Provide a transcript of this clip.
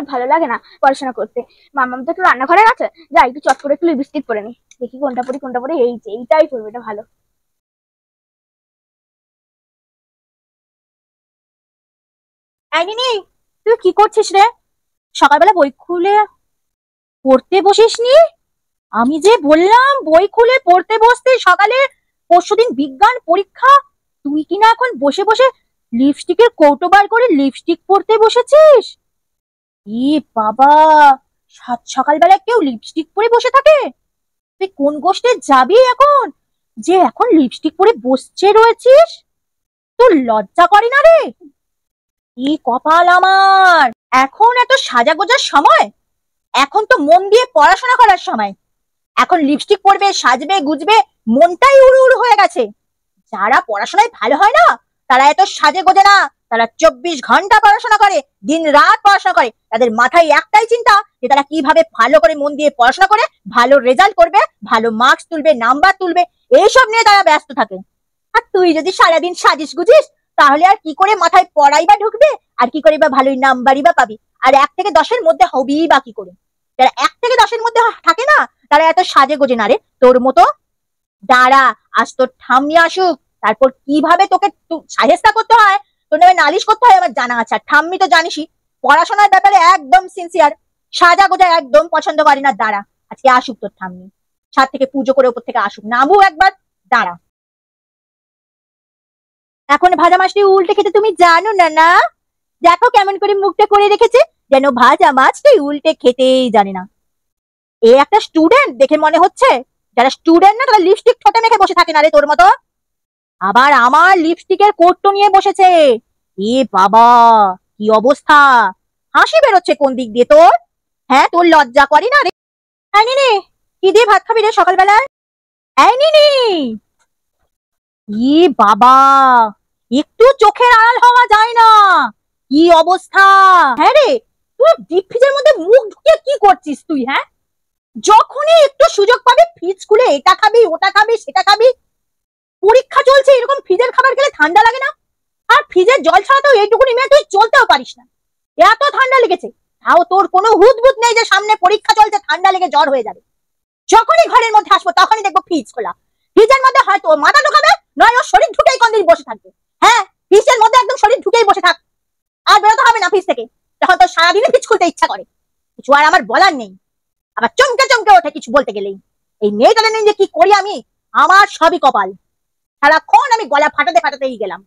আর ভালো লাগে না পড়াশোনা করতে। মাম্মাম তো একটু রান্নাঘরে গেছে, যাই একটু চট করে একটু লিপস্টিক পরে নি, দেখি কোনটা পরি এইটাই করবো, এটা ভালো। তুই কি করছিস রে? সকালবেলা বই খুলে পড়তে বসিস নি? আমি যে বললাম বই খুলে পড়তে বসতে সকালে, পরশুদিন বিজ্ঞান পরীক্ষা, তুই কিনা এখন বসে বসে লিপস্টিকের কৌটো বার করে লিপস্টিক পরতে বসেছিস? ই বাবা, সাত সকালবেলা কেউ লিপস্টিক পরে বসে থাকে? তুই কোন গোষ্ঠে যাবি এখন, যে এখন লিপস্টিক পরে বসছে রয়েছিস? তোর লজ্জা করে না রে? কি কপাল আমার, এখন এত সাজা গোজার সময়? এখন তো মন দিয়ে পড়াশোনা করার সময়। এখন লিপস্টিক পরবে, সাজবে গুজবে, মনটাই উড়ু উড়ু হয়ে গেছে। যারা পড়াশোনায় ভালো হয় না, তারা এত সাজে গোজে না। তারা 24 ঘন্টা পড়াশোনা করে, দিন রাত পড়াশোনা করে। তাদের মাথায় একটাই চিন্তা যে তারা কিভাবে ভালো করে মন দিয়ে পড়াশোনা করে ভালো রেজাল্ট করবে, ভালো মার্কস তুলবে, নাম্বার তুলবে, এইসব নিয়ে তারা ব্যস্ত থাকে। আর তুই যদি সারাদিন সাজিস গুজিস, তাহলে আর কি করে মাথায় পড়াই বা ঢুকবে, আর কি করে বা ভালোই নাম্বারই বা পাবি? আর 1 থেকে 10-এর মধ্যে হবি বা কি করে? যারা 1 থেকে 10-এর মধ্যে থাকে না, তারা এত সাজে গোজে না রে তোর মতো। দাঁড়া, আজ তোর ঠাম্মি আসুক, তারপর কিভাবে তোকে সাহেস্তা করতে হয়, তোর নামে নালিশ করতে হয় আমার জানা আছে। আর ঠাম্মি তো জানিসই, পড়াশোনার ব্যাপারে একদম সিনসিয়ার, সাজা গোজা একদম পছন্দ করে না। দাঁড়া, আজকে আসুক তোর ঠাম্মি, ছাদ থেকে পুজো করে উপর থেকে আসুক, নামুক একবার, দাঁড়া। এখন ভাজা মাছটি উল্টে খেতে তুমি জানো না? না, দেখো কেমন করে মুখটা করে রেখেছে, যেন ভাজা মাছটি উল্টে খেতেই জানে না। এ একটা স্টুডেন্ট দেখে মনে হচ্ছে। যারা স্টুডেন্ট না, তারা লিপস্টিক ঠোঁটে মেখে বসে থাকে না রে তোর মতো। আবার আমার লিপস্টিকের কোটটো নিয়ে বসেছে। এ বাবা, কি অবস্থা! হাসি বেরোচ্ছে কোন দিক দিয়ে তোর? হ্যাঁ, তোর লজ্জা করে না রে? এই নে, কি দিয়ে ভাত খাবি রে সকালবেলায়? এই নি, ই বাবা, একটু চোখের আড়াল হওয়া যায় না? কি অবস্থা! হ্যাঁ রে, তুই ডিপ ফ্রিজের মধ্যে মুখ ঢুকিয়ে কি করছিস তুই? হ্যাঁ, যখনই একটু সুযোগ পাবি ফ্রিজ খুলে এটা খাবি, ওটা খাবি, সেটা খাবি। পরীক্ষা চলছে, এরকম ফ্রিজের খাবার খেলে ঠান্ডা লাগে না? আর ফ্রিজের জল ছাড়া তো এইটুকুনি মেয়ে তুই চলতেও পারিস না, এত ঠান্ডা লেগেছে। তাও তোর কোনো হুদবুদ নেই যে সামনে পরীক্ষা চলছে, ঠান্ডা লেগে জ্বর হয়ে যাবে। যখনই ঘরের মধ্যে আসবো তখনই দেখবো ফ্রিজ খোলা। ফ্রিজের মধ্যে হয়তো মাথা ঢুকাবে, নয় ওর শরীর ঢুকেই কোনদিন বসে থাকবে। হ্যাঁ, ফ্রিজের মধ্যে একদম শরীর ঢুকেই বসে থাক, আর বেরোতে হবে না ফ্রিজ থেকে। তখন তোর সারাদিনে ফ্রিজ খুলতে ইচ্ছা করে, কিছু আর আমার বলার নেই। আবার চমকে চমকে ওঠে কিছু বলতে গেলেই। এই মেয়েটাকে নিয়ে যে কি করি আমি, আমার সবই কপাল। সারাক্ষণ আমি গলা ফাটাতে ফাটাতেই গেলাম।